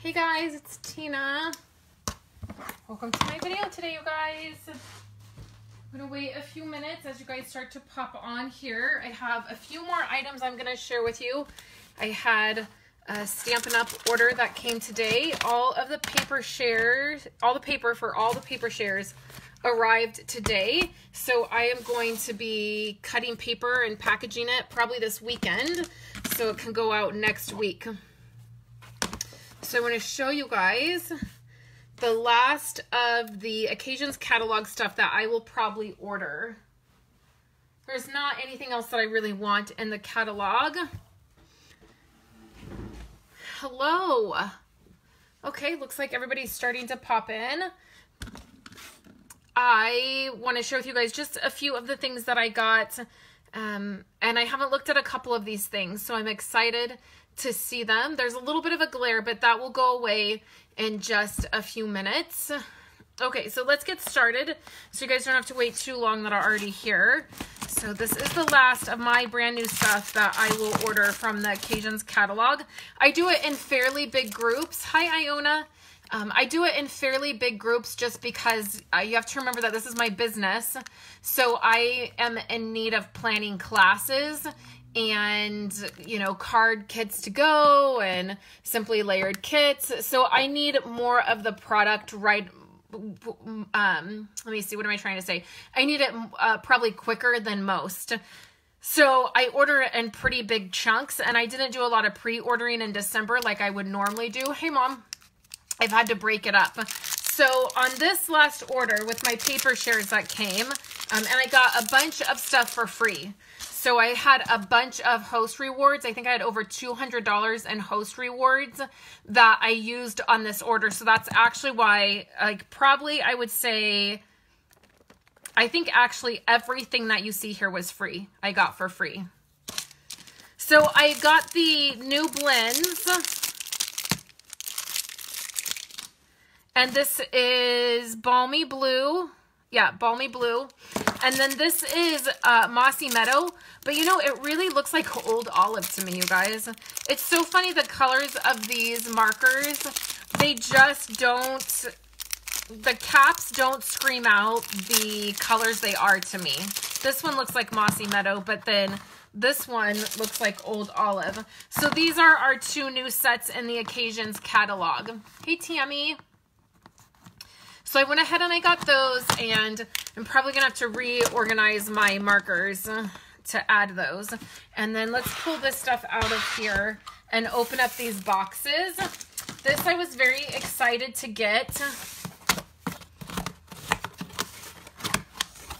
Hey guys, it's Tina. Welcome to my video today, you guys. I'm gonna wait a few minutes as you guys start to pop on here. I have a few more items I'm gonna share with you. I had a Stampin' Up! Order that came today. All of the paper shares, all the paper for all the paper shares arrived today. So I am going to be cutting paper and packaging it probably this weekend so it can go out next week. So I want to show you guys the last of the occasions catalog stuff that I will probably order. There's not anything else that I really want in the catalog. Hello. Okay, looks like everybody's starting to pop in. I want to share with you guys just a few of the things that I got. And I haven't looked at a couple of these things, so I'm excited to see them. There's a little bit of a glare, but that will go away in just a few minutes. Okay, so let's get started so you guys don't have to wait too long that are already here. So this is the last of my brand new stuff that I will order from the Occasions catalog. I do it in fairly big groups. Hi, Iona. I do it in fairly big groups just because you have to remember that this is my business. So I am in need of planning classes and, you know, card kits to go and simply layered kits. So I need more of the product right. Let me see, what am I trying to say? I need it probably quicker than most. So I order it in pretty big chunks, and I didn't do a lot of pre-ordering in December like I would normally do. Hey, Mom. I've had to break it up. So on this last order with my paper shares that came, and I got a bunch of stuff for free. So I had a bunch of host rewards. I think I had over $200 in host rewards that I used on this order. So that's actually why, like, probably I would say, I think actually everything that you see here was free. I got for free. So I got the new blends. And this is Balmy Blue. Yeah, Balmy Blue. And then this is Mossy Meadow. But you know, it really looks like Old Olive to me, you guys. It's so funny, the colors of these markers, they just don't, the caps don't scream out the colors they are to me. This one looks like Mossy Meadow, but then this one looks like Old Olive. So these are our two new sets in the Occasions catalog. Hey, Tammy. So I went ahead and I got those, and I'm probably going to have to reorganize my markers to add those. And then let's pull this stuff out of here and open up these boxes. This I was very excited to get.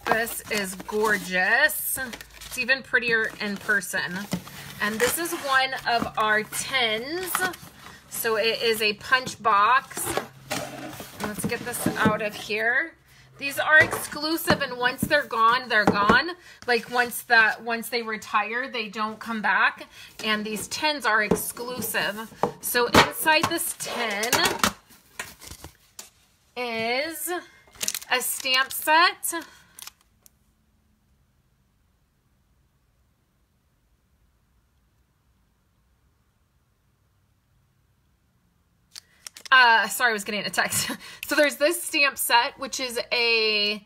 This is gorgeous. It's even prettier in person. And this is one of our tins. So it is a punch box. Let's get this out of here. These are exclusive, and once they're gone, they're gone. Like once they retire, they don't come back. And these tins are exclusive. So inside this tin is a stamp set. Sorry, I was getting a text. So there's this stamp set, which is a,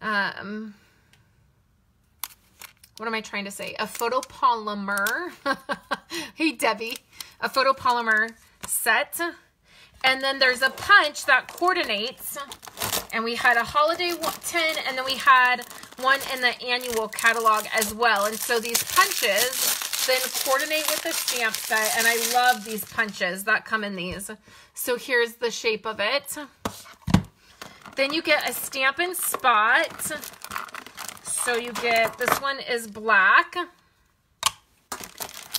what am I trying to say? A photopolymer. Hey, Debbie. A photopolymer set. And then there's a punch that coordinates. And we had a holiday tin, and then we had one in the annual catalog as well. And so these punches then coordinate with the stamp set, and I love these punches that come in these. So here's the shape of it. Then you get a Stampin' Spot. So you get, this one is black.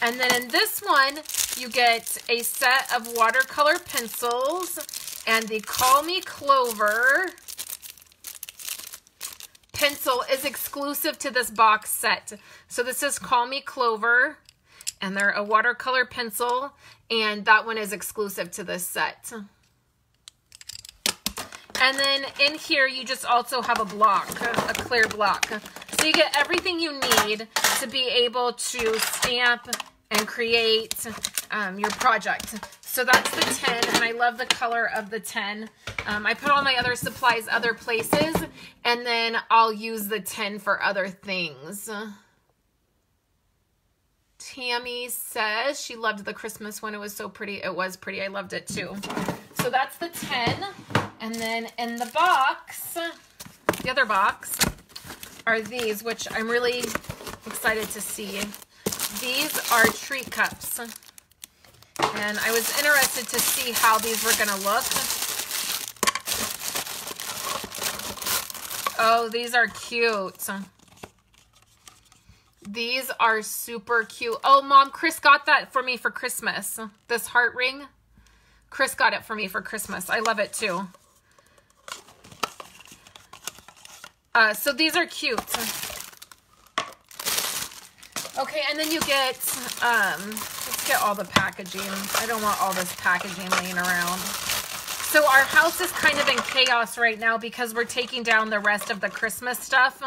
And then in this one, you get a set of watercolor pencils and the Call Me Clover pencil is exclusive to this box set. So this is Call Me Clover, and they're a watercolor pencil, and that one is exclusive to this set. And then in here, you just also have a block, a clear block. So you get everything you need to be able to stamp and create your project. So that's the 10, and I love the color of the 10. I put all my other supplies other places, and then I'll use the 10 for other things. Tammy says she loved the Christmas one. It was so pretty. It was pretty. I loved it too. So that's the 10. And then in the box, the other box, are these, which I'm really excited to see. These are treat cups. And I was interested to see how these were going to look. Oh, these are cute. These are super cute. Oh, Mom, Chris got that for me for Christmas. This heart ring. Chris got it for me for Christmas. I love it too. So these are cute. Okay, and then you get, let's get all the packaging. I don't want all this packaging laying around. So our house is kind of in chaos right now because we're taking down the rest of the Christmas stuff.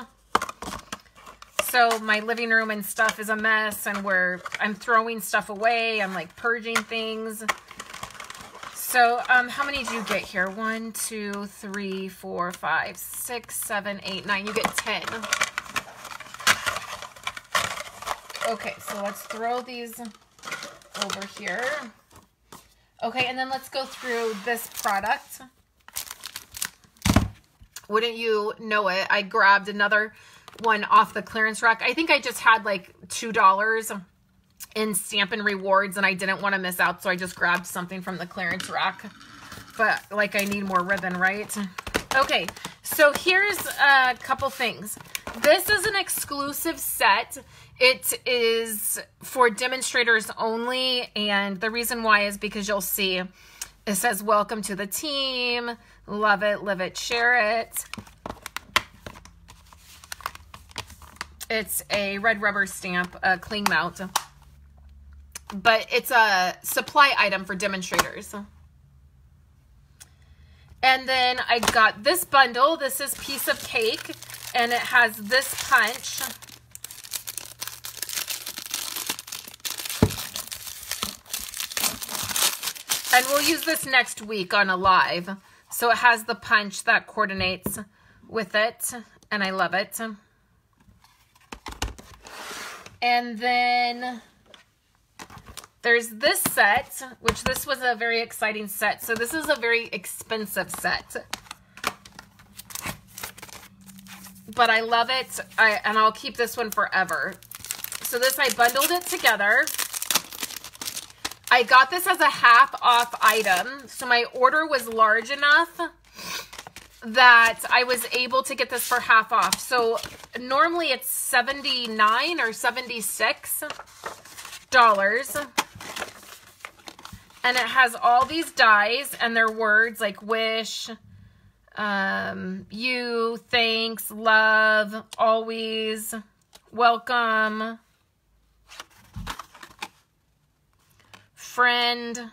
So my living room and stuff is a mess, and I'm throwing stuff away. I'm like purging things. So how many do you get here? 1, 2, 3, 4, 5, 6, 7, 8, 9. You get 10. Okay, so let's throw these over here. Okay, and then let's go through this product. Wouldn't you know it, I grabbed another one off the clearance rack. I think I just had like $2 in Stampin' Rewards, and I didn't want to miss out, so I just grabbed something from the clearance rack. But like, I need more ribbon, right? Okay, so here's a couple things. This is an exclusive set. It is for demonstrators only, and the reason why is because you'll see it says welcome to the team, love it, live it, share it. It's a red rubber stamp, a cling mount, but it's a supply item for demonstrators. And then I got this bundle. This is Piece of Cake, and it has this punch. And we'll use this next week on a live. So it has the punch that coordinates with it, and I love it. And then there's this set, which this was a very exciting set. So this is a very expensive set, but I love it. And I'll keep this one forever. So this, I bundled it together. I got this as a half off item. So my order was large enough that I was able to get this for half off. So normally it's $79 or $76. And it has all these dies and their words like wish, you, thanks, love, always, welcome, friend,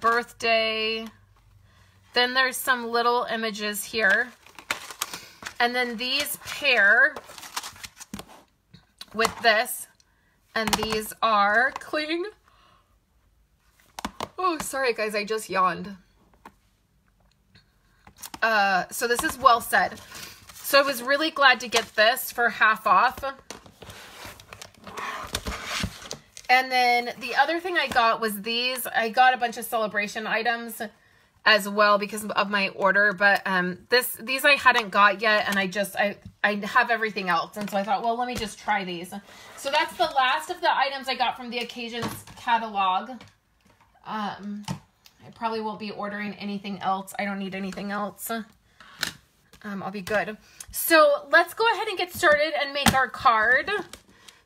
birthday. Then there's some little images here. And then these pair with this. And these are cling. Oh, sorry guys, I just yawned. So this is Well Said. So I was really glad to get this for half off. And then the other thing I got was these. I got a bunch of celebration items as well because of my order, but these I hadn't got yet, and I have everything else, and so I thought, well, let me just try these. So that's the last of the items I got from the Occasions catalog. I probably won't be ordering anything else. I don't need anything else. I'll be good. So let's go ahead and get started and make our card.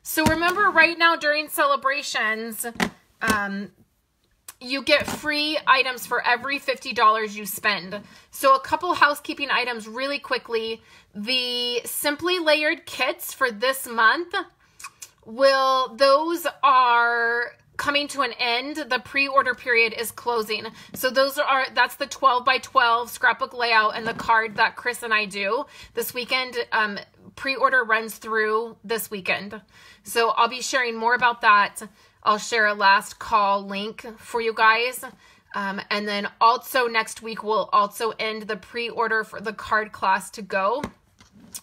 So remember, right now during celebrations, you get free items for every $50 you spend. So a couple housekeeping items really quickly. The Simply Layered kits for this month, those are coming to an end. The pre-order period is closing. So that's the 12 by 12 scrapbook layout and the card that Chris and I do this weekend. pre-order runs through this weekend. So I'll be sharing more about that. I'll share a last call link for you guys. And then also next week, we'll also end the pre-order for the card class to go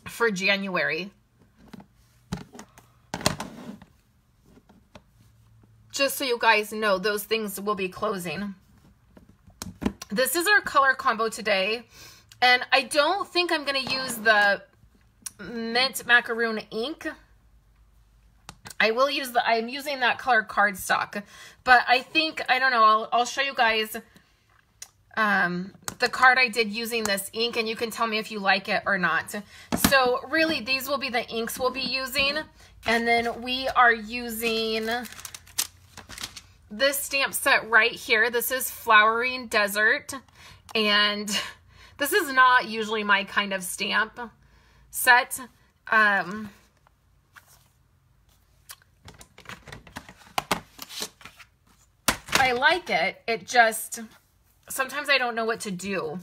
for January. Just so you guys know, those things will be closing. This is our color combo today. And I don't think I'm going to use the mint macaroon ink. I'm using that color cardstock. But I think, I don't know, I'll show you guys the card I did using this ink, and you can tell me if you like it or not. So really, these will be the inks we'll be using. And then we are using this stamp set right here. This is Flowering Desert. And this is not usually my kind of stamp set. I like it. It just, sometimes I don't know what to do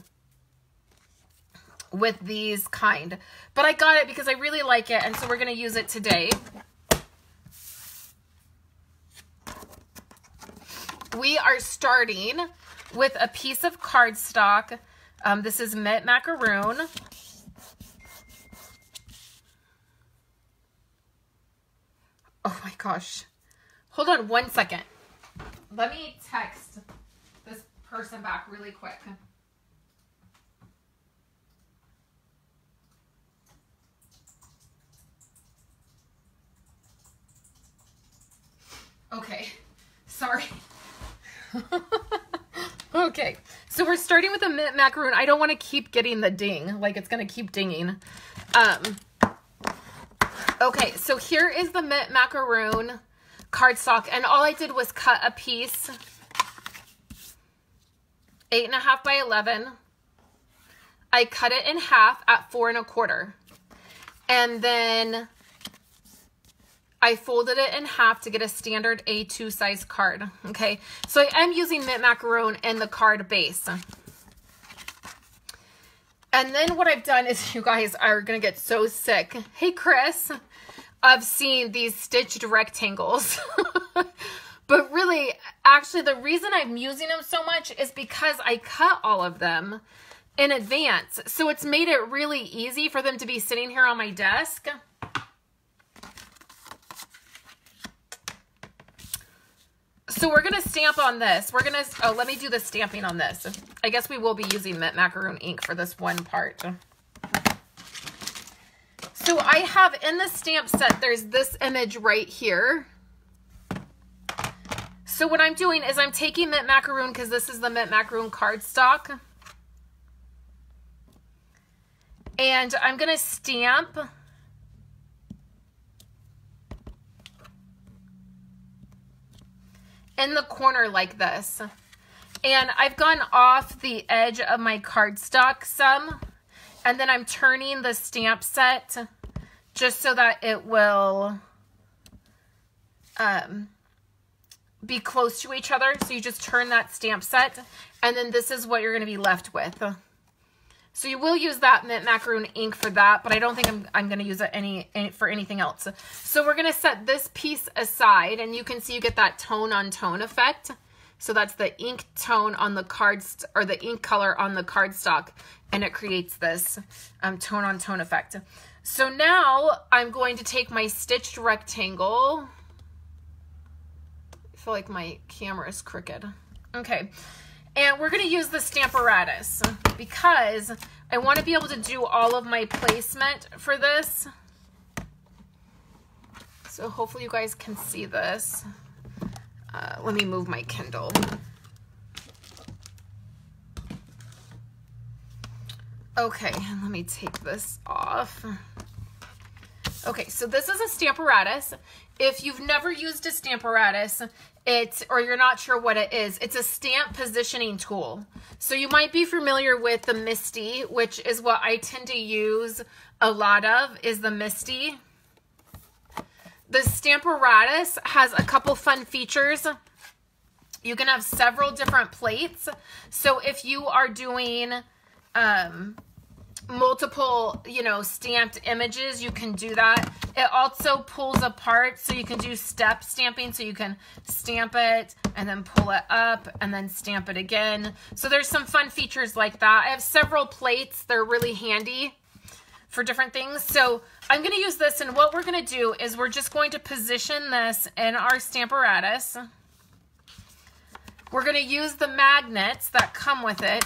with these kind. But I got it because I really like it, and so we're going to use it today. We are starting with a piece of cardstock. This is mint macaroon. Oh my gosh. Hold on one second. Let me text this person back really quick. Okay. Sorry. Okay. So we're starting with a mint macaroon. I don't want to keep getting the ding. Like it's going to keep dinging. Okay. So here is the mint macaroon cardstock, and all I did was cut a piece 8.5 by 11. I cut it in half at 4 1/4, and then I folded it in half to get a standard A2 size card. Okay, so I am using mint macaroon in the card base. And then what I've done is, you guys are gonna get so sick. Hey Chris, of seeing these stitched rectangles. But really, actually, the reason I'm using them so much is because I cut all of them in advance. So it's made it really easy for them to be sitting here on my desk. So we're going to stamp on this. We're going to, oh, let me do the stamping on this. I guess we will be using mint macaroon ink for this one part. So I have in the stamp set, there's this image right here. So what I'm doing is I'm taking mint macaroon, because this is the mint macaroon cardstock. And I'm going to stamp in the corner like this. And I've gone off the edge of my cardstock some. And then I'm turning the stamp set just so that it will be close to each other. So you just turn that stamp set, and then this is what you're going to be left with. So you will use that mint macaroon ink for that, but I don't think I'm going to use it for anything else. So we're going to set this piece aside, and you can see you get that tone on tone effect. So that's the ink tone on the cards, or the ink color on the cardstock, and it creates this tone on tone effect. So now I'm going to take my stitched rectangle. I feel like my camera is crooked. Okay. And we're going to use the Stamparatus because I want to be able to do all of my placement for this. So hopefully you guys can see this. Let me move my Kindle. Okay, let me take this off. Okay, so this is a Stamparatus. If you've never used a Stamparatus, or you're not sure what it is, it's a stamp positioning tool. So you might be familiar with the Misty, which is what I tend to use a lot of, is the Misty. The Stamparatus has a couple fun features. You can have several different plates. So if you are doing multiple, you know, stamped images, you can do that. It also pulls apart, so you can do step stamping, so you can stamp it and then pull it up and then stamp it again. So there's some fun features like that. I have several plates. They're really handy for different things. So I'm going to use this, and what we're going to do is we're just going to position this in our Stamparatus. We're going to use the magnets that come with it,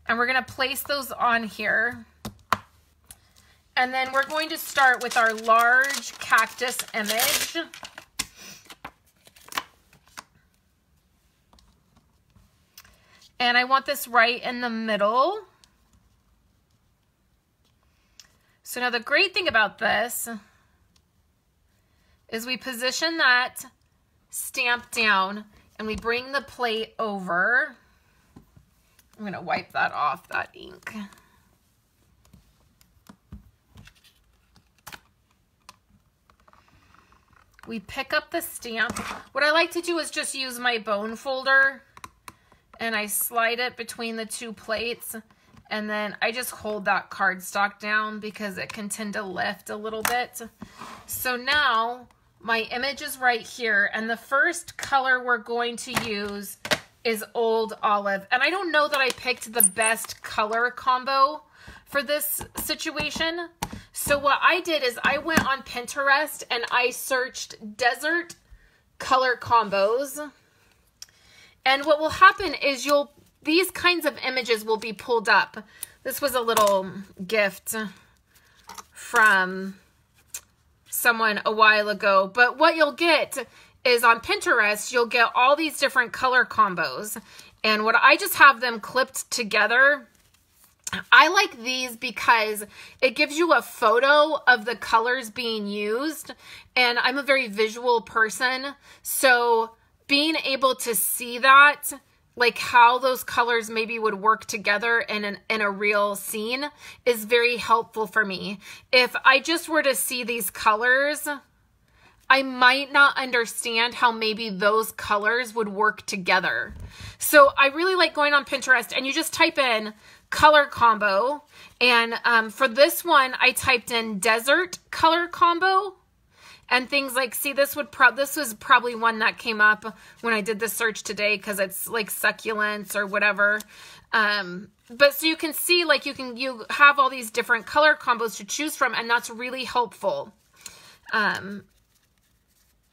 and we're going to place those on here. And then we're going to start with our large cactus image. And I want this right in the middle. So now the great thing about this is we position that stamp down and we bring the plate over. I'm going to wipe that off, that ink. We pick up the stamp. What I like to do is just use my bone folder and I slide it between the two plates. And then I just hold that cardstock down because it can tend to lift a little bit. So now my image is right here, and the first color we're going to use is Old Olive. And I don't know that I picked the best color combo for this situation. So what I did is I went on Pinterest and I searched desert color combos. And what will happen is these kinds of images will be pulled up. This was a little gift from someone a while ago. But what you'll get is on Pinterest, you'll get all these different color combos. And what I just have them clipped together. I like these because it gives you a photo of the colors being used. And I'm a very visual person. So being able to see that, like how those colors maybe would work together in a real scene, is very helpful for me. If I just were to see these colors, I might not understand how maybe those colors would work together. So I really like going on Pinterest and you just type in color combo. And for this one, I typed in desert color combo. And things like, see, this was probably one that came up when I did the search today because it's like succulents or whatever. But so you can see, like, you have all these different color combos to choose from, and that's really helpful.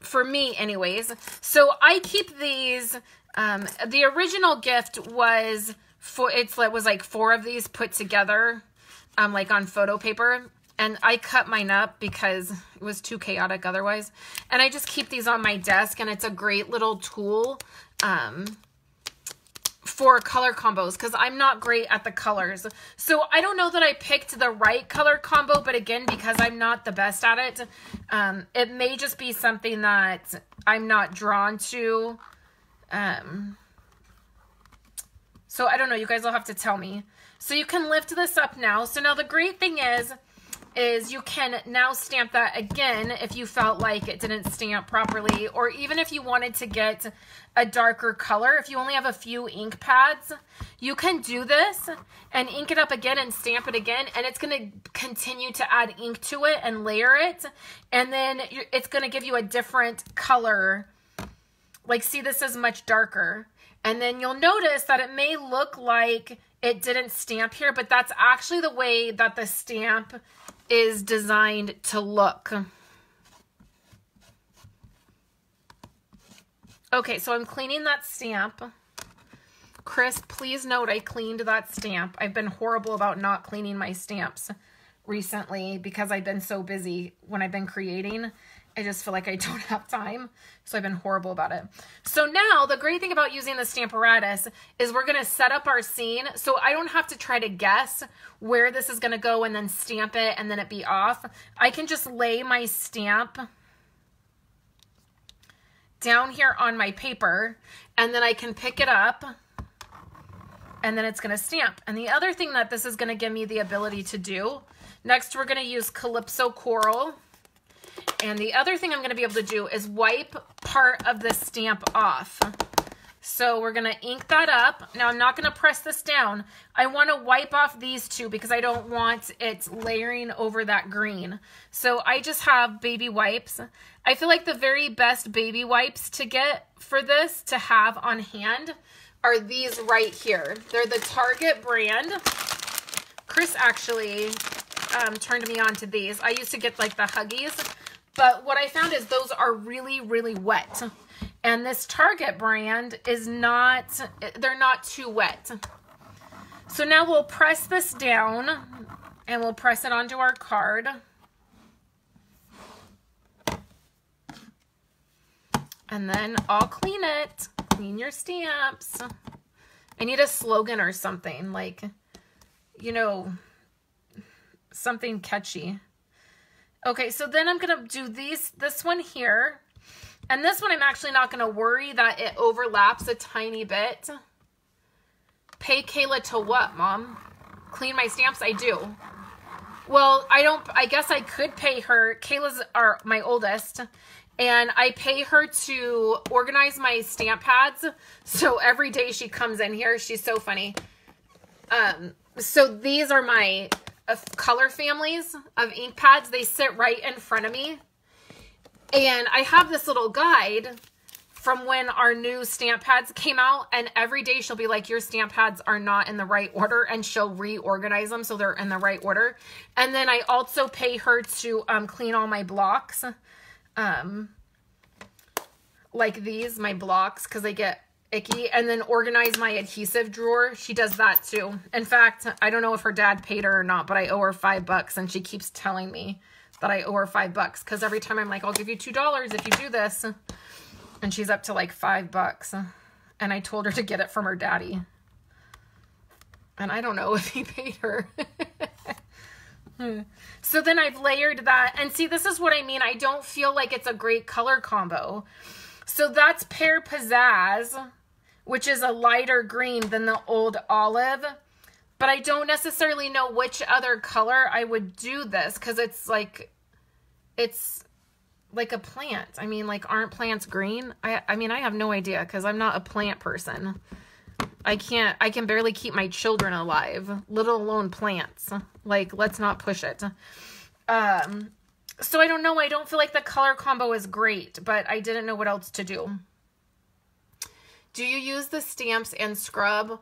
For me anyways. So I keep these. The original gift was like 4 of these put together, like on photo paper. And I cut mine up because it was too chaotic otherwise. And I just keep these on my desk, and it's a great little tool for color combos because I'm not great at the colors. So I don't know that I picked the right color combo, but again, because I'm not the best at it, it may just be something that I'm not drawn to. So I don't know. You guys will have to tell me. So you can lift this up now. So now the great thing is you can now stamp that again if you felt like it didn't stamp properly, or even if you wanted to get a darker color. If you only have a few ink pads, you can do this and ink it up again and stamp it again, and it's going to continue to add ink to it and layer it, and then it's going to give you a different color. Like, see, this is much darker, and then you'll notice that it may look like it didn't stamp here, but that's actually the way that the stamp is designed to look. Okay, so I'm cleaning that stamp. Chris, please note I cleaned that stamp. I've been horrible about not cleaning my stamps recently because I've been so busy when I've been creating. I just feel like I don't have time, so I've been horrible about it. So now the great thing about using the Stamparatus is we're going to set up our scene, so I don't have to try to guess where this is going to go and then stamp it and then it be off. I can just lay my stamp down here on my paper, and then I can pick it up, and then it's going to stamp. And the other thing that this is going to give me the ability to do, next we're going to use Calypso Coral. And the other thing I'm going to be able to do is wipe part of the stamp off. So we're going to ink that up. Now I'm not going to press this down. I want to wipe off these two because I don't want it layering over that green. So I just have baby wipes. I feel like the very best baby wipes to get for this to have on hand are these right here. They're the Target brand. Chris actually turned me on to these. I used to get like the Huggies, but what I found is those are really, really wet. And this Target brand is not, they're not too wet. So now we'll press this down and we'll press it onto our card. And then I'll clean it. Clean your stamps. I need a slogan or something, like, you know, something catchy. Okay, so then I'm going to do this one here. And this one I'm actually not going to worry that it overlaps a tiny bit. Pay Kayla to what, Mom? Clean my stamps? I do. Well, I guess I could pay her. Kayla's my oldest. And I pay her to organize my stamp pads. So every day she comes in here, she's so funny. So these are my color families of ink pads. They sit right in front of me. And I have this little guide from when our new stamp pads came out. And every day she'll be like, your stamp pads are not in the right order. And she'll reorganize them so they're in the right order. And then I also pay her to clean all my blocks. Like these, my blocks, because they get icky, and then organize my adhesive drawer. She does that too. In fact, I don't know if her dad paid her or not, but I owe her $5, and she keeps telling me that I owe her $5 because every time I'm like, I'll give you $2 if you do this, and she's up to like $5, and I told her to get it from her daddy, and I don't know if he paid her. So then I've layered that, and see, this is what I mean. I don't feel like it's a great color combo. So that's Pear Pizzazz, which is a lighter green than the old olive, but I don't necessarily know which other color I would do this, because it's like a plant. I mean, like, aren't plants green? I mean, I have no idea, because I'm not a plant person. I can barely keep my children alive, let alone plants. Like, let's not push it. So I don't know. I don't feel like the color combo is great, but I didn't know what else to do. Do you use the stamps and scrub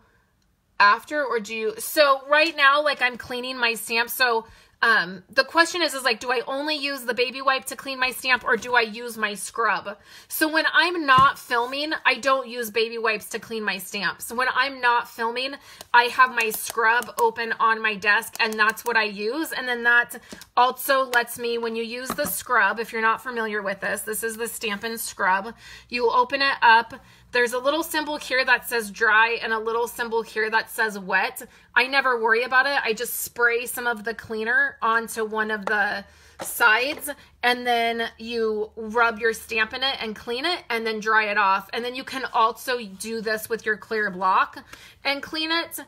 after, or do you? So right now, like, I'm cleaning my stamps. So the question is like, do I only use the baby wipe to clean my stamp, or do I use my scrub? So when I'm not filming, I don't use baby wipes to clean my stamps. When I'm not filming, I have my scrub open on my desk, and that's what I use. And then that also lets me, when you use the scrub, if you're not familiar with this is the Stampin' Scrub. You open it up. There's a little symbol here that says dry and a little symbol here that says wet. I never worry about it. I just spray some of the cleaner onto one of the sides, and then you rub your stamp in it and clean it, and then dry it off. And then you can also do this with your clear block and clean it.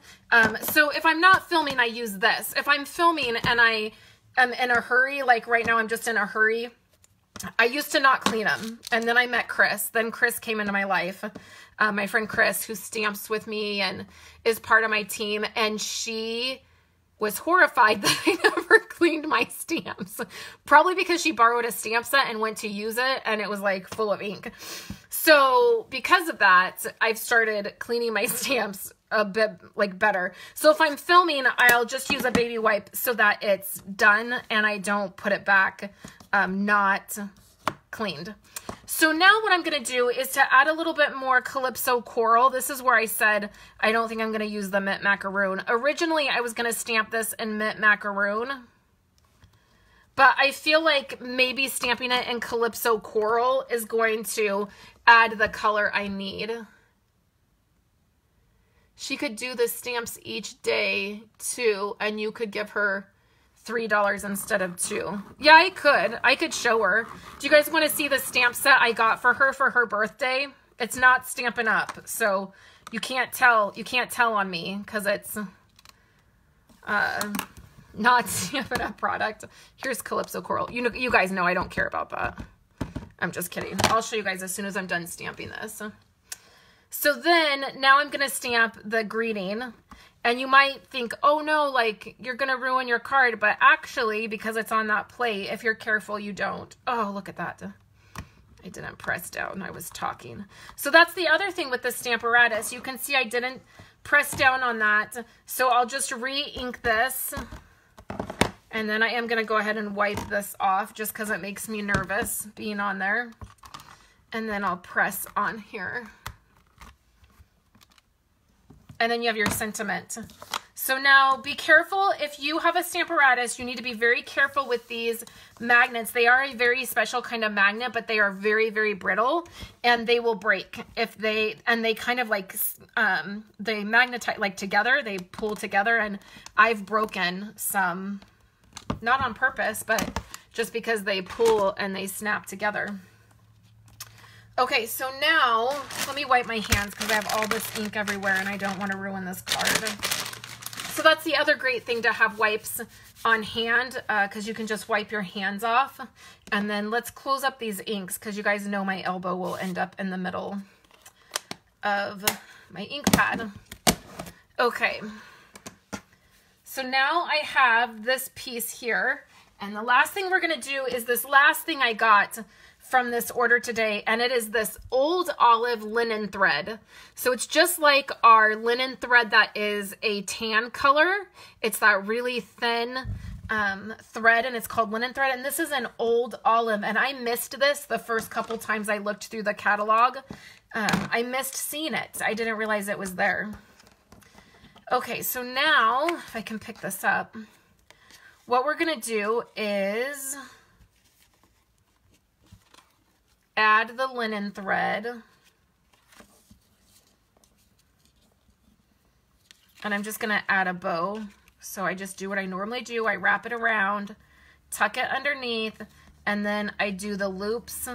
So if I'm not filming, I use this. If I'm filming and I am in a hurry, like right now I'm just in a hurry, I used to not clean them, and then I met Chris. Then Chris came into my life, my friend Chris, who stamps with me and is part of my team, and she was horrified that I never cleaned my stamps. Probably because she borrowed a stamp set and went to use it, and it was like full of ink. So because of that, I've started cleaning my stamps a bit like better. So if I'm filming, I'll just use a baby wipe so that it's done and I don't put it back not cleaned. So now what I'm going to do is to add a little bit more Calypso Coral. This is where I said I don't think I'm going to use the Mint Macaroon. Originally, I was going to stamp this in Mint Macaroon, but I feel like maybe stamping it in Calypso Coral is going to add the color I need. She could do the stamps each day too, and you could give her $3 instead of $2. Yeah, I could show her. Do you guys want to see the stamp set I got for her birthday? It's not Stampin' Up, so you can't tell on me because it's not Stampin' Up product. Here's Calypso Coral. You guys know I don't care about that. I'm just kidding. I'll show you guys as soon as I'm done stamping this. So then now I'm going to stamp the greeting. And you might think, oh no, like you're going to ruin your card. But actually, because it's on that plate, if you're careful, you don't. Oh, look at that. I didn't press down. I was talking. So that's the other thing with the Stamparatus. You can see I didn't press down on that. So I'll just re-ink this. And then I am going to go ahead and wipe this off just because it makes me nervous being on there. And then I'll press on here. And then you have your sentiment. So now be careful if you have a Stamparatus, you need to be very careful with these magnets. They are a very special kind of magnet, but they are very, very brittle and they will break if they, and they kind of like, they magnetize like together, they pull together, and I've broken some, not on purpose, but just because they pull and they snap together. Okay, so now let me wipe my hands because I have all this ink everywhere and I don't want to ruin this card. So that's the other great thing, to have wipes on hand because you can just wipe your hands off. And then let's close up these inks because you guys know my elbow will end up in the middle of my ink pad. Okay, so now I have this piece here. And the last thing we're going to do is this last thing I got from this order today, and it is this old olive linen thread. So it's just like our linen thread that is a tan color. It's that really thin thread, and it's called linen thread, and this is an old olive, and I missed this the first couple times I looked through the catalog. I missed seeing it. I didn't realize it was there. Okay, so now if I can pick this up, what we're gonna do is add the linen thread. And I'm just going to add a bow. So I just do what I normally do. I wrap it around, tuck it underneath, and then I do the loops.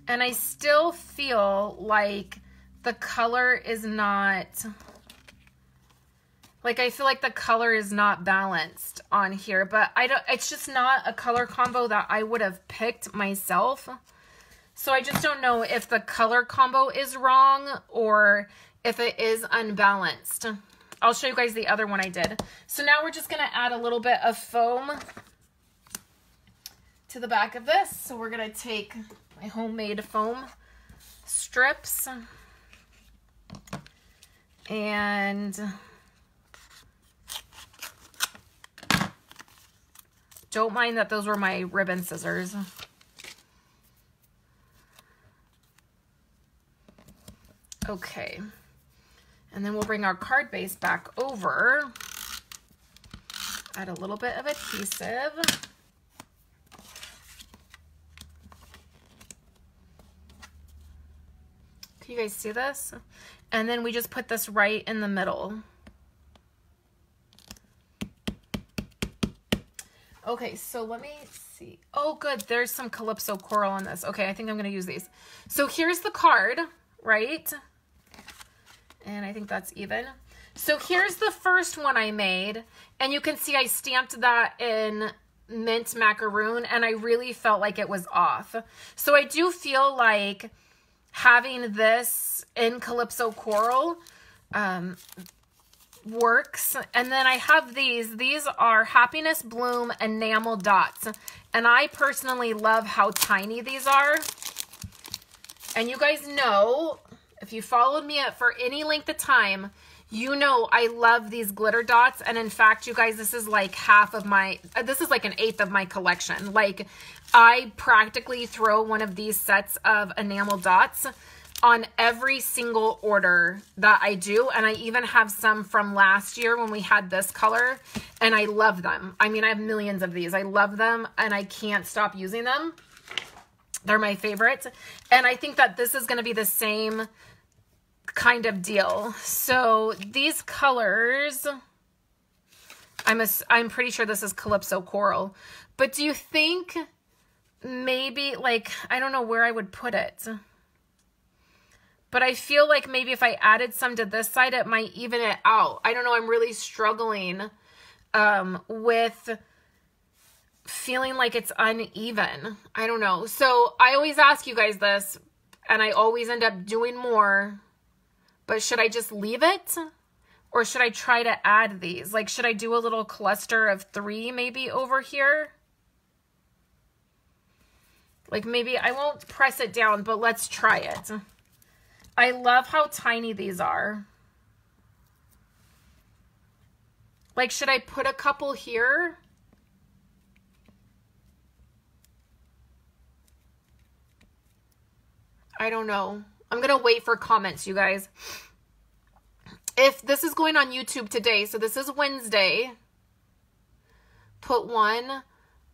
And I still feel like the color is not... Like, I feel like the color is not balanced on here, but it's just not a color combo that I would have picked myself. So I just don't know if the color combo is wrong or if it is unbalanced. I'll show you guys the other one I did. So now we're just going to add a little bit of foam to the back of this. So we're going to take my homemade foam strips and... Don't mind that those were my ribbon scissors. Okay. And then we'll bring our card base back over. Add a little bit of adhesive. Can you guys see this? And then we just put this right in the middle. Okay, so let me see. Oh, good. There's some Calypso coral on this. Okay, I think I'm going to use these. So here's the card, right? And I think that's even. So here's the first one I made. And you can see I stamped that in mint macaroon, and I really felt like it was off. So I do feel like having this in Calypso coral works. And then I have these are Happiness Bloom enamel dots, and I personally love how tiny these are. And you guys know, if you followed me for any length of time, you know I love these glitter dots. And in fact, you guys, this is like half of my, this is like an eighth of my collection. Like, I practically throw one of these sets of enamel dots on every single order that I do. And I even have some from last year when we had this color, and I love them. I mean, I have millions of these. I love them and I can't stop using them. They're my favorites. And I think that this is going to be the same kind of deal. So these colors, I'm pretty sure this is Calypso coral, but do you think maybe, like, I don't know where I would put it, but I feel like maybe if I added some to this side, it might even it out. I don't know. I'm really struggling with feeling like it's uneven. I don't know. So I always ask you guys this, and I always end up doing more, but should I just leave it? Or should I try to add these? Like, should I do a little cluster of 3 maybe over here? Like, maybe I won't press it down, but let's try it. I love how tiny these are. Like, should I put a couple here? I don't know. I'm going to wait for comments, you guys. If this is going on YouTube today, so this is Wednesday, put one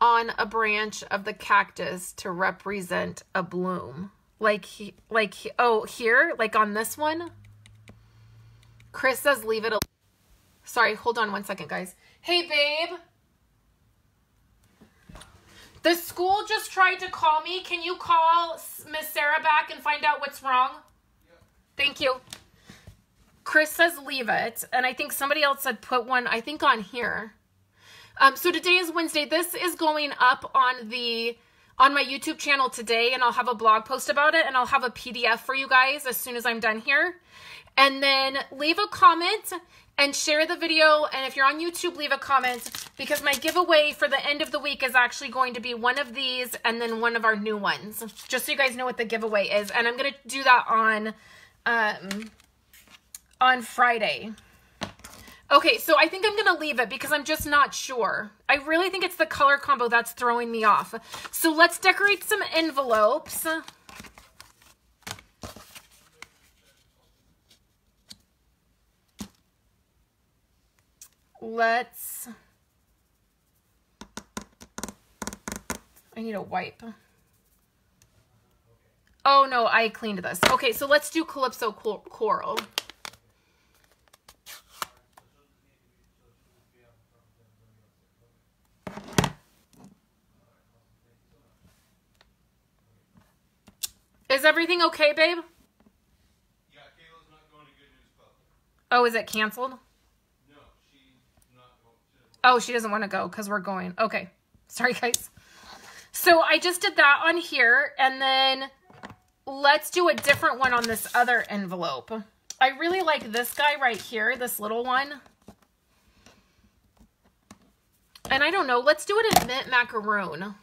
on a branch of the cactus to represent a bloom. Oh, here? Like on this one? Chris says leave it. Sorry, hold on one second, guys. Hey, babe. The school just tried to call me. Can you call Miss Sarah back and find out what's wrong? Yep. Thank you. Chris says leave it. And I think somebody else said put one, I think, on here. So today is Wednesday. This is going up on my YouTube channel today, and I'll have a blog post about it, and I'll have a PDF for you guys as soon as I'm done here. And then leave a comment and share the video. And if you're on YouTube, leave a comment, because my giveaway for the end of the week is actually going to be one of these and then one of our new ones, just so you guys know what the giveaway is. And I'm going to do that on Friday. Okay, so I think I'm going to leave it because I'm just not sure. I really think it's the color combo that's throwing me off. So let's decorate some envelopes. I need a wipe. Oh no, I cleaned this. Okay, so let's do Calypso Coral. Is everything okay, babe? Yeah, Kayla's not going to Good News Club. Oh, is it canceled? No, she's not going. Oh, she doesn't want to go because we're going. Okay. Sorry, guys. So I just did that on here, and then let's do a different one on this other envelope. I really like this guy right here, this little one. And I don't know, let's do it in mint macaroon.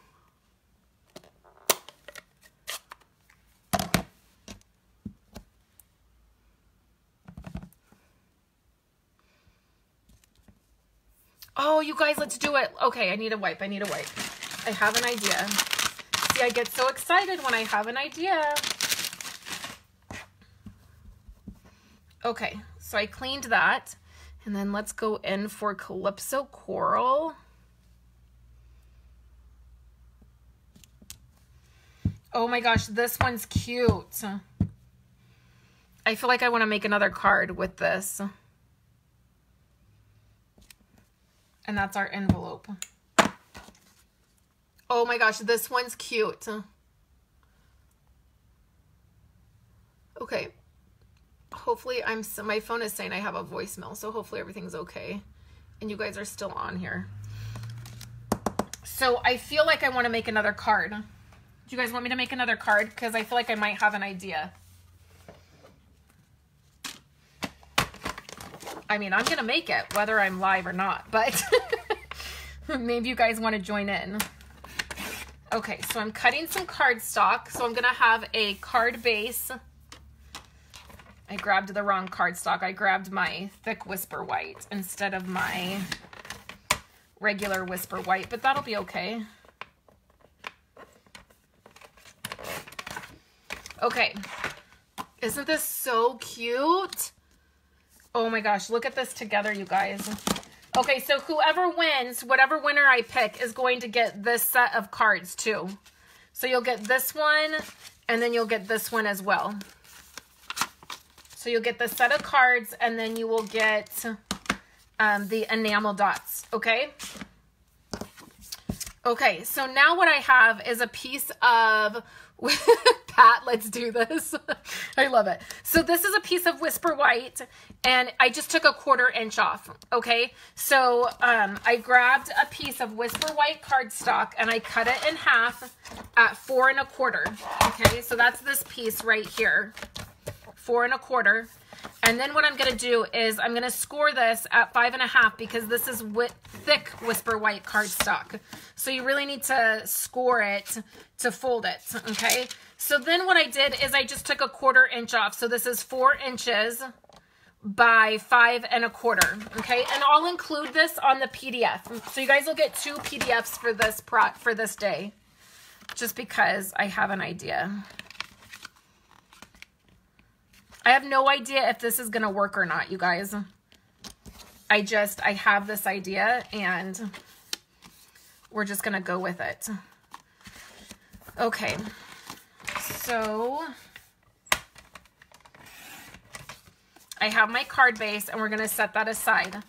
Oh, you guys, let's do it. Okay, I need a wipe. I need a wipe. I have an idea. See, I get so excited when I have an idea. Okay, so I cleaned that. And then let's go in for Calypso Coral. Oh my gosh, this one's cute. I feel like I want to make another card with this. And that's our envelope. Oh my gosh, this one's cute. Okay. Hopefully my phone is saying I have a voicemail, so hopefully everything's okay. And you guys are still on here. So I feel like I want to make another card. Do you guys want me to make another card? Because I feel like I might have an idea. I mean, I'm going to make it whether I'm live or not, but maybe you guys want to join in. Okay, so I'm cutting some cardstock. So I'm going to have a card base. I grabbed the wrong cardstock. I grabbed my thick Whisper White instead of my regular Whisper White, but that'll be okay. Okay, isn't this so cute? Oh my gosh, look at this together, you guys. Okay, so whoever wins, whatever winner I pick, is going to get this set of cards too. So you'll get this one, and then you'll get this one as well. So you'll get the set of cards, and then you will get the enamel dots, okay? Okay, so now what I have is a piece of, Pat, let's do this. I love it. So this is a piece of Whisper White, and I just took a 1/4 inch off, okay? So I grabbed a piece of Whisper White cardstock, and I cut it in half at 4 1/4, okay? So that's this piece right here, 4 1/4. And then what I'm going to do is I'm going to score this at 5 1/2 because this is thick Whisper White cardstock. So you really need to score it to fold it, okay? So then what I did is I just took a 1/4 inch off. So this is 4 inches by 5 1/4, okay? And I'll include this on the PDF. So you guys will get 2 PDFs for this day, just because I have an idea. I have no idea if this is going to work or not, you guys. I have this idea, and we're just going to go with it. Okay. So I have my card base, and we're going to set that aside.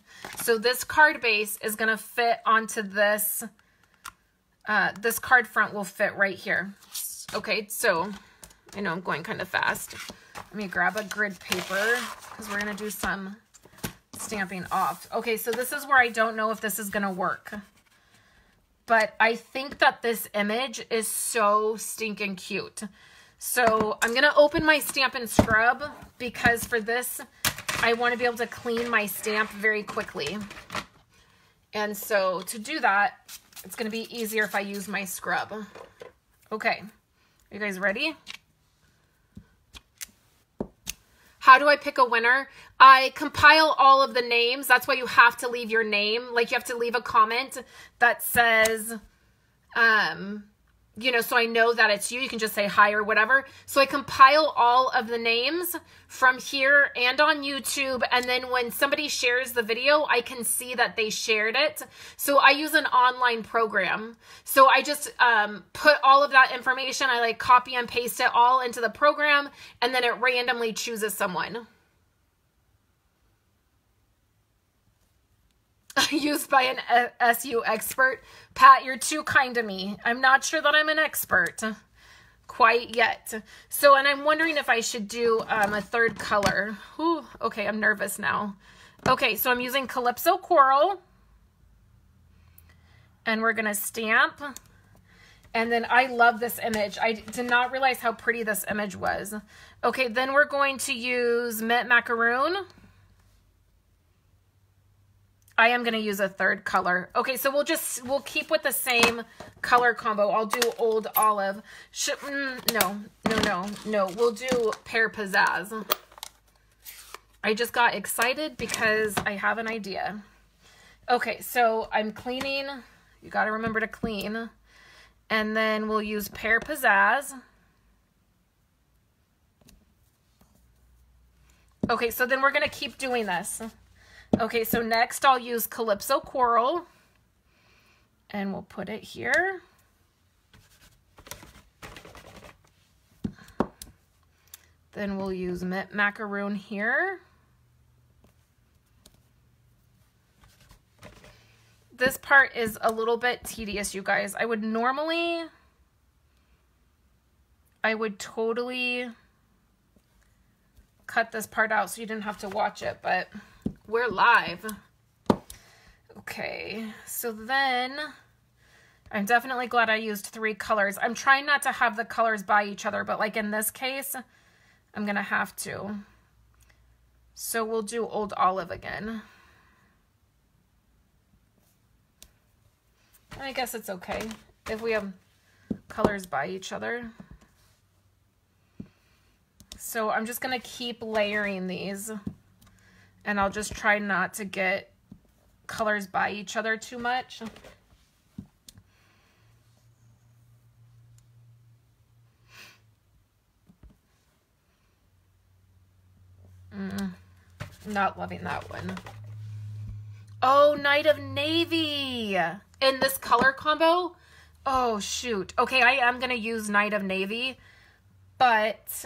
So this card base is going to fit onto this. This card front will fit right here. Okay, so I know I'm going kind of fast. Let me grab a grid paper because we're going to do some stamping off. Okay, so this is where I don't know if this is going to work. But I think that this image is so stinking cute. So I'm going to open my Stampin' Scrub because for this, I want to be able to clean my stamp very quickly. And so to do that, it's going to be easier if I use my scrub. Okay, are you guys ready? How do I pick a winner? I compile all of the names. That's why you have to leave your name. Like you have to leave a comment that says, you know, so I know that it's you. You can just say hi or whatever. So I compile all of the names from here and on YouTube. And then when somebody shares the video, I can see that they shared it. So I use an online program. So I just put all of that information. I like copy and paste it all into the program. And then it randomly chooses someone. Used by an SU expert. Pat, you're too kind to me. I'm not sure that I'm an expert quite yet. So, and I'm wondering if I should do a third color. Whew, okay, I'm nervous now. Okay, so I'm using Calypso Coral. And we're going to stamp. And then I love this image. I did not realize how pretty this image was. Okay, then we're going to use Mint Macaroon. I am going to use a third color. Okay, so we'll keep with the same color combo. I'll do Old Olive. No. We'll do Pear Pizzazz. I just got excited because I have an idea. Okay, so I'm cleaning. You got to remember to clean. And then we'll use Pear Pizzazz. Okay, so then we're going to keep doing this. Okay, so next I'll use Calypso Coral, and we'll put it here. Then we'll use Mint Macaroon here. This part is a little bit tedious, you guys. I would totally cut this part out so you didn't have to watch it, but we're live. Okay, so then I'm definitely glad I used 3 colors. I'm trying not to have the colors by each other, but like in this case, I'm gonna have to. So we'll do Old Olive again. I guess it's okay if we have colors by each other. So I'm just gonna keep layering these. And I'll just try not to get colors by each other too much. Not loving that one. Oh, Night of Navy. In this color combo? Oh, shoot. Okay, I am going to use Night of Navy, but...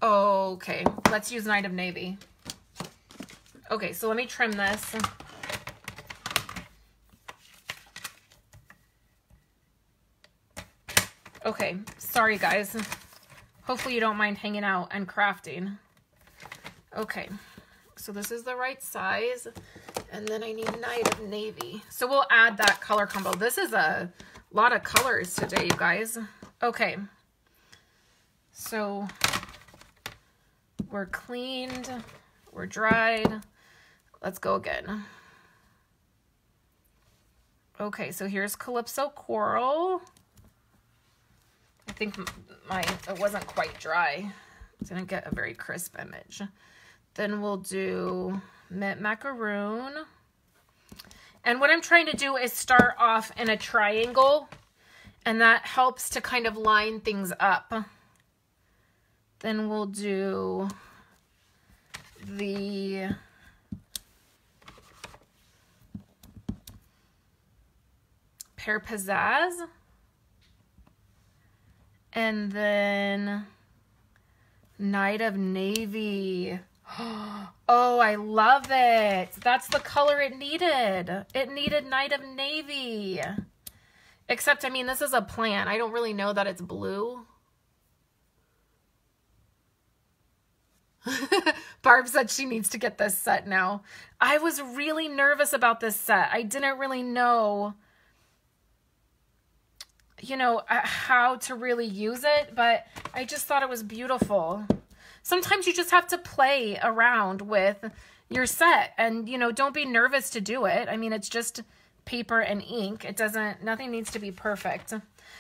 Okay, let's use Night of Navy. Okay, so let me trim this. Okay, sorry guys. Hopefully you don't mind hanging out and crafting. Okay, so this is the right size. And then I need Night of Navy. So we'll add that color combo. This is a lot of colors today, you guys. Okay. So we're cleaned. We're dried. Let's go again. Okay, so here's Calypso Coral. I think it wasn't quite dry. Didn't get a very crisp image. Then we'll do Mint Macaroon. And what I'm trying to do is start off in a triangle, and that helps to kind of line things up. Then we'll do the Pear Pizzazz. And then Night of Navy. Oh, I love it. That's the color it needed. It needed Night of Navy. Except, I mean, this is a plant. I don't really know that it's blue. Barb said she needs to get this set now. I was really nervous about this set. I didn't really know, you know, how to really use it, but I just thought it was beautiful. Sometimes you just have to play around with your set and, you know, don't be nervous to do it. I mean, it's just paper and ink. It doesn't, nothing needs to be perfect.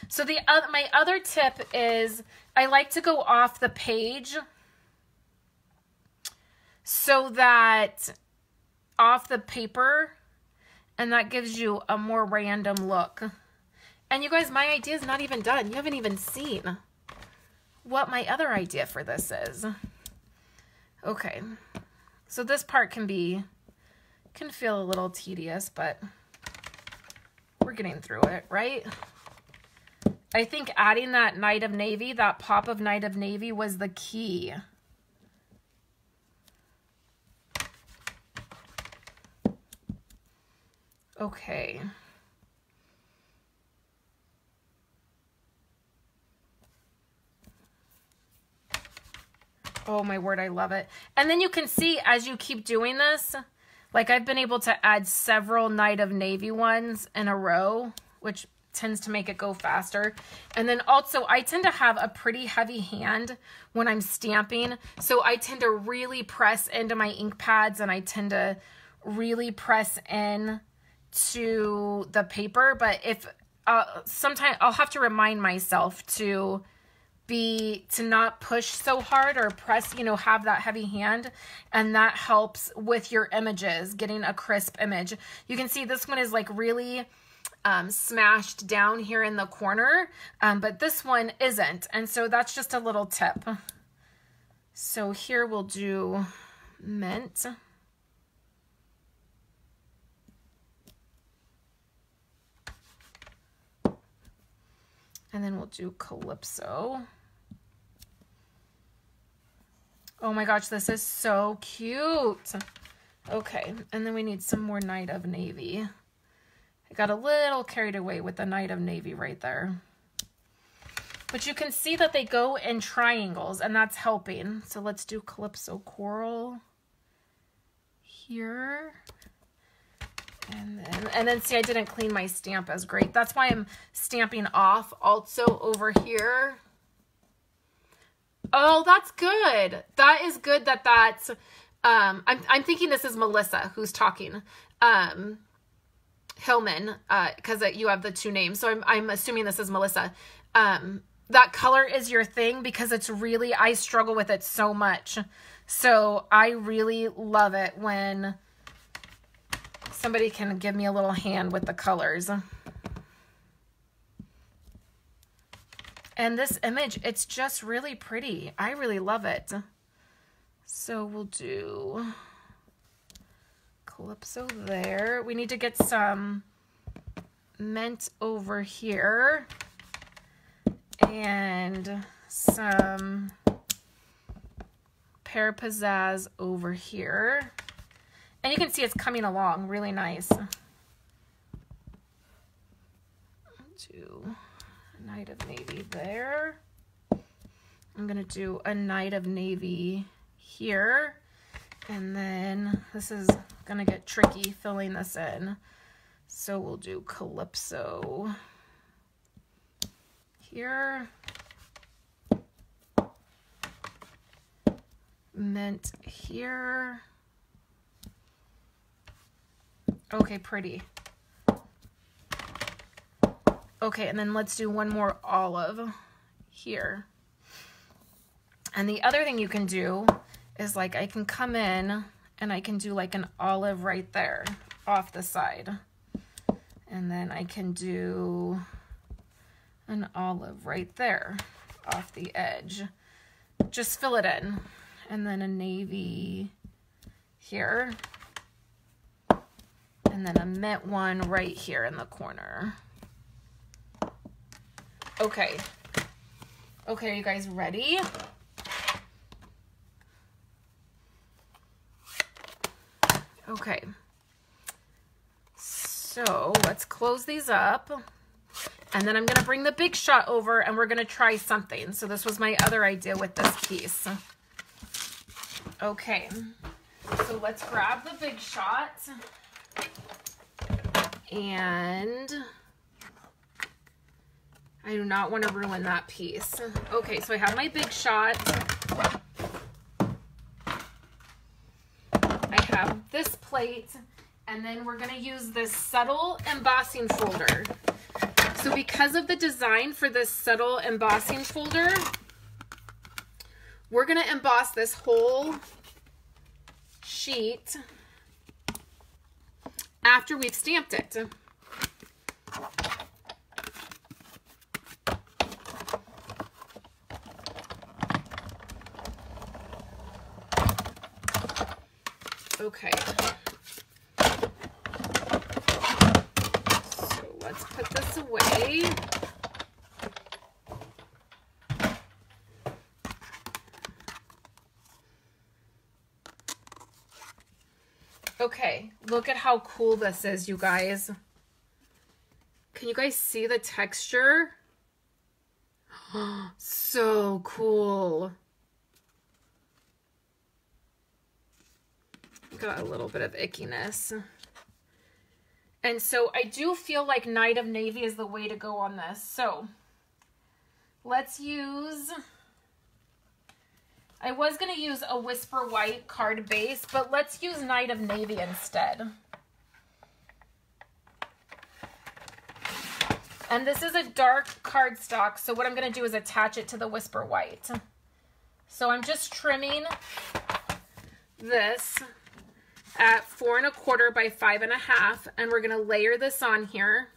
So my other tip is I like to go off the page so that off the paper, and that gives you a more random look. And you guys, my idea is not even done. You haven't even seen what my other idea for this is. Okay, so this part can feel a little tedious, but we're getting through it, right? I think adding that Night of Navy, that pop of Night of Navy was the key. Okay. Oh my word, I love it. And then you can see as you keep doing this, like I've been able to add several Night of Navy ones in a row, which tends to make it go faster. And then also I tend to have a pretty heavy hand when I'm stamping. So I tend to really press into my ink pads, and I tend to really press in to the paper. But if sometimes I'll have to remind myself to not push so hard or press, you know, have that heavy hand, and that helps with your images, getting a crisp image. You can see this one is like really smashed down here in the corner, but this one isn't, and so that's just a little tip. So here we'll do Mint. And then we'll do Calypso. Oh my gosh, this is so cute. Okay, and then we need some more Night of Navy. I got a little carried away with the Night of Navy right there. But you can see that they go in triangles, and that's helping. So let's do Calypso Coral here. And then see, I didn't clean my stamp as great. That's why I'm stamping off also over here. Oh, that's good. That is good that that's, I'm thinking this is Melissa who's talking. Hillman, because you have the two names. So I'm assuming this is Melissa. That color is your thing because it's really, I struggle with it so much. So I really love it when somebody can give me a little hand with the colors. And this image, it's just really pretty. I really love it. So we'll do Calypso there. We need to get some Mint over here and some Pear Pizzazz over here. And you can see it's coming along really nice. A night of navy there. I'm gonna do a night of navy here. And then this is gonna get tricky filling this in. So we'll do Calypso here. Mint here. Okay, pretty. Okay, and then let's do one more olive here. And the other thing you can do is like I can come in and I can do like an olive right there off the side. And then I can do an olive right there off the edge. Just fill it in. And then a navy here. And then a mint one right here in the corner. Okay. Okay, are you guys ready? Okay. So let's close these up. And then I'm going to bring the Big Shot over and we're going to try something. So this was my other idea with this piece. Okay. So let's grab the Big Shot. And I do not want to ruin that piece. Okay, so I have my Big Shot. I have this plate, and then we're going to use this subtle embossing folder. So because of the design for this subtle embossing folder, we're going to emboss this whole sheet after we've stamped it. Okay. So let's put this away. Okay, look at how cool this is, you guys. Can you guys see the texture? So cool. Got a little bit of ickiness. And so I do feel like Night of Navy is the way to go on this. So let's use... I was going to use a Whisper White card base, but let's use Night of Navy instead. And this is a dark cardstock, so what I'm going to do is attach it to the Whisper White. So I'm just trimming this at 4 1/4 by 5 1/2, and we're going to layer this on here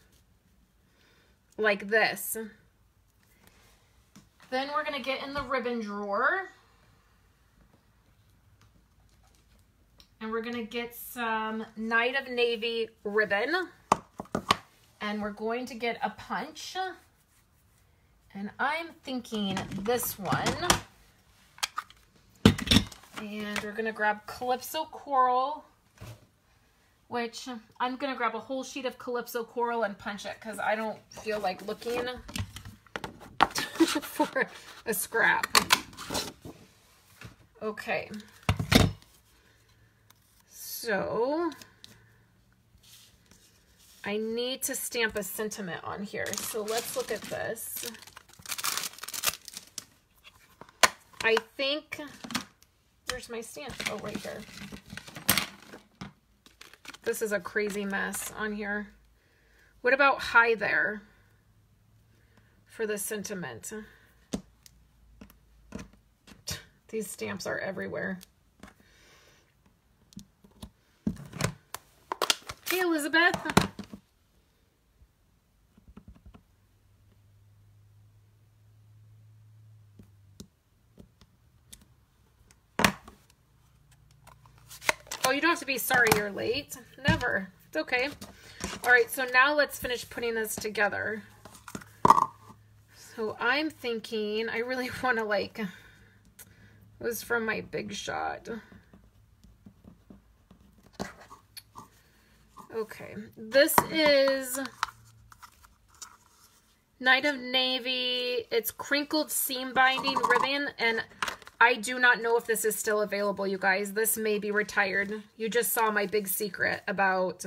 like this. Then we're going to get in the ribbon drawer. And we're going to get some Night of Navy ribbon. And we're going to get a punch. And I'm thinking this one. And we're going to grab Calypso Coral, which I'm going to grab a whole sheet of Calypso Coral and punch it because I don't feel like looking for a scrap. Okay. So I need to stamp a sentiment on here. So let's look at this. I think, where's my stamp? Oh, right here. This is a crazy mess on here. What about hi there for the sentiment? These stamps are everywhere. Hey, Elizabeth. Oh, you don't have to be sorry you're late. Never. It's okay. All right, so now let's finish putting this together. So I'm thinking, I really want to like, it was from my Big Shot. Okay, this is Night of Navy. It's crinkled seam binding ribbon, and I do not know if this is still available, you guys. This may be retired. You just saw my big secret about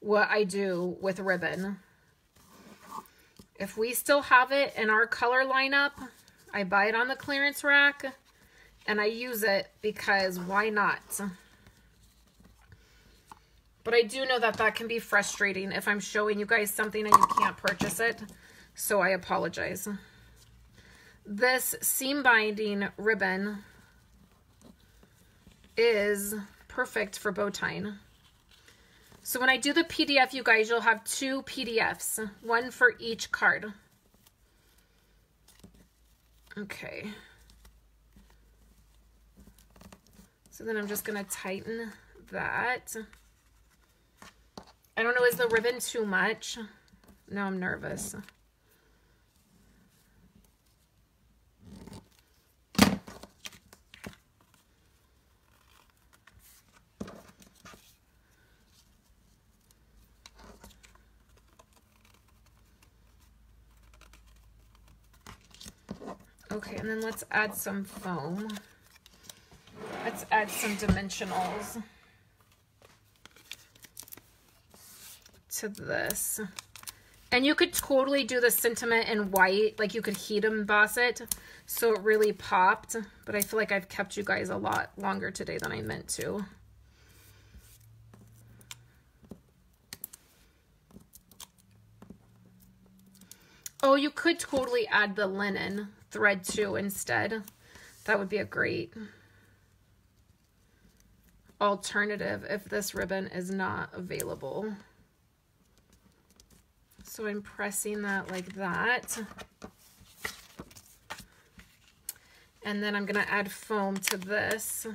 what I do with ribbon. If we still have it in our color lineup, I buy it on the clearance rack and I use it because why not? But I do know that that can be frustrating if I'm showing you guys something and you can't purchase it. So I apologize. This seam binding ribbon is perfect for bow tying. So when I do the PDF, you guys, you'll have 2 PDFs, one for each card. Okay. So then I'm just going to tighten that. I don't know, is the ribbon too much? Now I'm nervous. Okay, and then let's add some foam. Let's add some dimensionals to this. And you could totally do the sentiment in white, like you could heat emboss it so it really popped, but I feel like I've kept you guys a lot longer today than I meant to. Oh, you could totally add the linen thread too instead. That would be a great alternative if this ribbon is not available. So I'm pressing that like that. And then I'm going to add foam to this.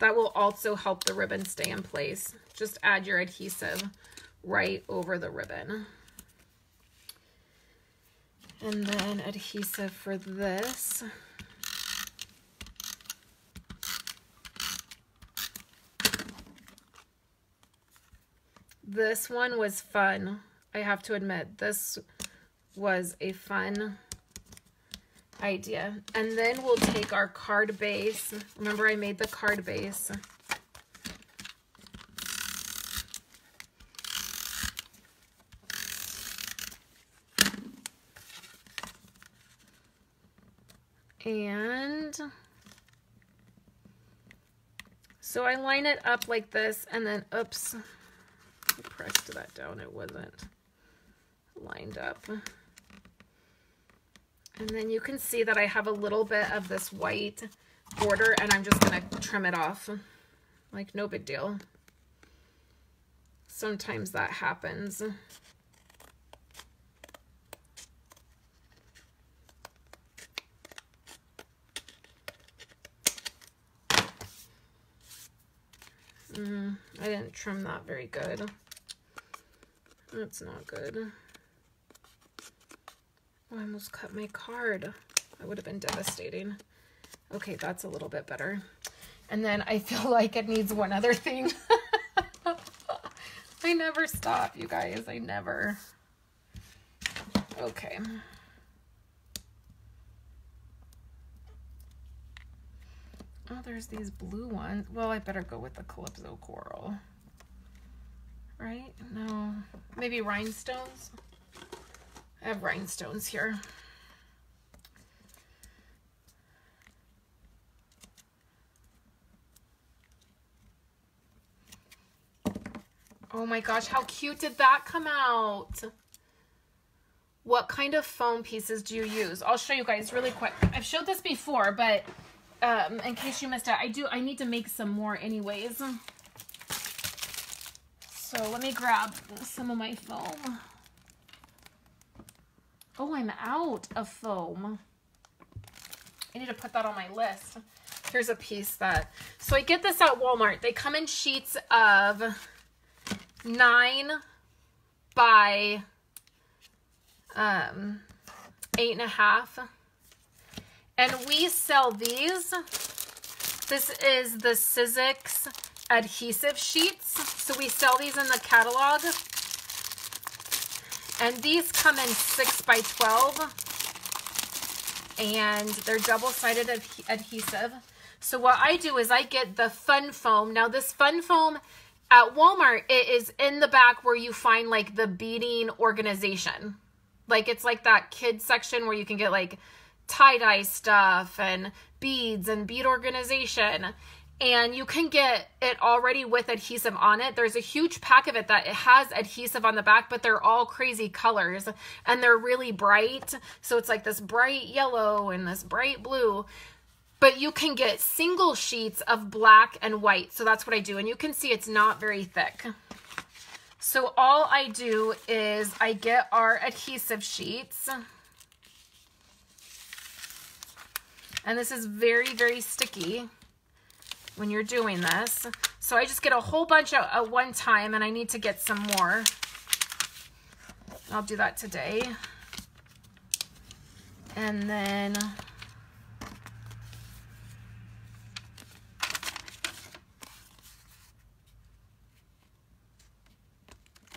That will also help the ribbon stay in place. Just add your adhesive right over the ribbon. And then adhesive for this. This one was fun. I have to admit, this was a fun idea. And then we'll take our card base. Remember, I made the card base. And so I line it up like this, and then, oops, I pressed that down. It wasn't lined up. And then you can see that I have a little bit of this white border, and I'm just going to trim it off. Like, no big deal. Sometimes that happens. I didn't trim that very good. That's not good. Oh, I almost cut my card. That would have been devastating. Okay, that's a little bit better. And then I feel like it needs one other thing. I never stop, you guys. I never. Okay. Oh, there's these blue ones. Well, I better go with the Calypso Coral. Right? No. Maybe rhinestones? I have rhinestones here. Oh my gosh, how cute did that come out? What kind of foam pieces do you use? I'll show you guys really quick. I've showed this before, but in case you missed it, I need to make some more anyways. So let me grab some of my foam. Oh, I'm out of foam. I need to put that on my list. Here's a piece that, so I get this at Walmart. They come in sheets of 9 by 8.5. And we sell these. This is the Sizzix adhesive sheets. So we sell these in the catalog. And these come in 6 by 12. And they're double-sided adhesive. So what I do is I get the Fun Foam. Now this Fun Foam at Walmart, it is in the back where you find like the beading organization. Like it's like that kids section where you can get like tie-dye stuff and beads and bead organization. And you can get it already with adhesive on it. There's a huge pack of it that it has adhesive on the back, but they're all crazy colors and they're really bright. So it's like this bright yellow and this bright blue. But you can get single sheets of black and white. So that's what I do. And you can see it's not very thick. So all I do is I get our adhesive sheets. And this is very, very sticky when you're doing this. So I just get a whole bunch at one time, and I need to get some more. I'll do that today. And then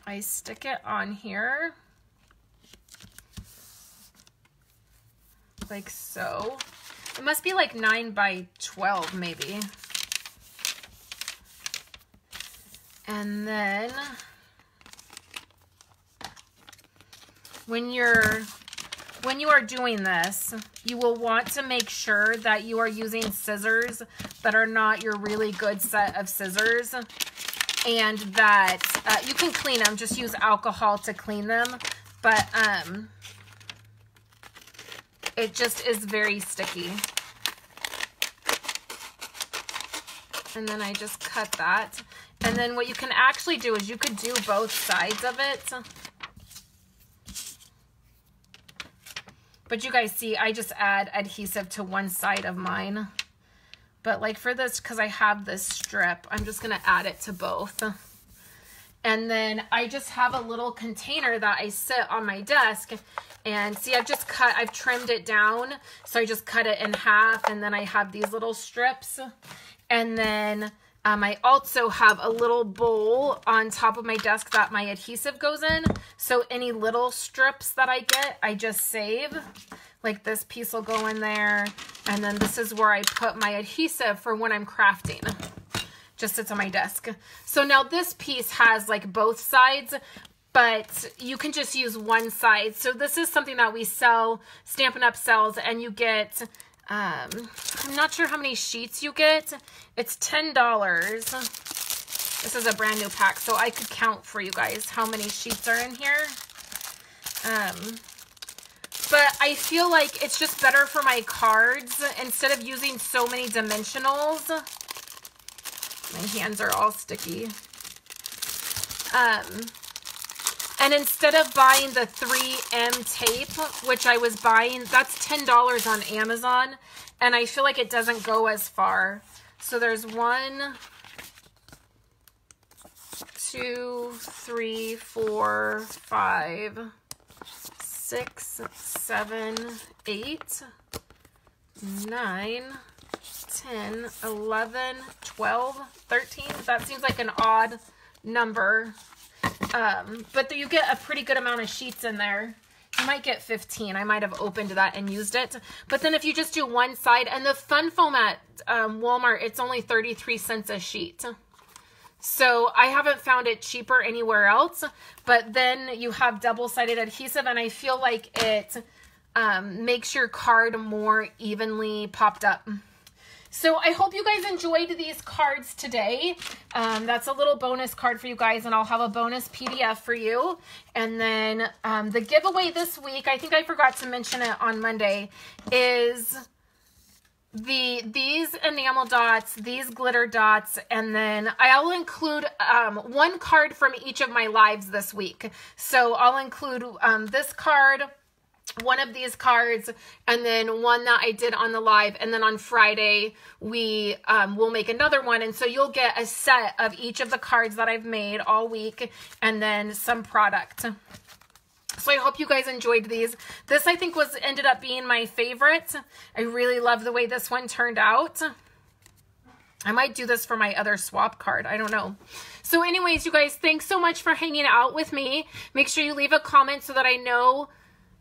I stick it on here like so. It must be like 9 by 12 maybe. And then when you are doing this, you will want to make sure that you are using scissors that are not your really good set of scissors, and that you can clean them. Just use alcohol to clean them, but it just is very sticky. And then I just cut that. And then what you can actually do is you could do both sides of it. But you guys see, I just add adhesive to one side of mine. But like for this, because I have this strip, I'm just going to add it to both. And then I just have a little container that I sit on my desk. And see, I've trimmed it down. So I just cut it in half, and then I have these little strips. And then I also have a little bowl on top of my desk that my adhesive goes in. So any little strips that I get, I just save. Like this piece will go in there. And then this is where I put my adhesive for when I'm crafting. Just sits on my desk. So now this piece has like both sides, but you can just use one side. So this is something that we sell, Stampin' Up! Sells, and you get, I'm not sure how many sheets you get. It's $10. This is a brand new pack, so I could count for you guys how many sheets are in here. But I feel like it's just better for my cards instead of using so many dimensionals. My hands are all sticky. And instead of buying the 3M tape, which I was buying, that's $10 on Amazon, and I feel like it doesn't go as far. So there's 1, 2, 3, 4, 5, 6, 7, 8, 9, 10, 11, 12, 13. That seems like an odd number. But you get a pretty good amount of sheets in there. You might get 15. I might have opened that and used it. But then if you just do one side, and the Fun Foam at Walmart, it's only 33 cents a sheet. So I haven't found it cheaper anywhere else. But then you have double-sided adhesive, and I feel like it makes your card more evenly popped up. So I hope you guys enjoyed these cards today. That's a little bonus card for you guys, and I'll have a bonus PDF for you. And then the giveaway this week, I think I forgot to mention it on Monday, is these enamel dots, these glitter dots, and then I'll include one card from each of my lives this week. So I'll include this card, one of these cards, and then one that I did on the live, and then on Friday we will make another one, and so you'll get a set of each of the cards that I've made all week, and then some product. So I hope you guys enjoyed these. This I think ended up being my favorite. I really love the way this one turned out. I might do this for my other swap card. I don't know. So anyways, you guys, thanks so much for hanging out with me. Make sure you leave a comment so that I know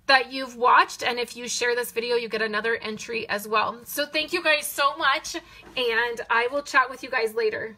that you've watched. And if you share this video, you get another entry as well. So thank you guys so much. And I will chat with you guys later.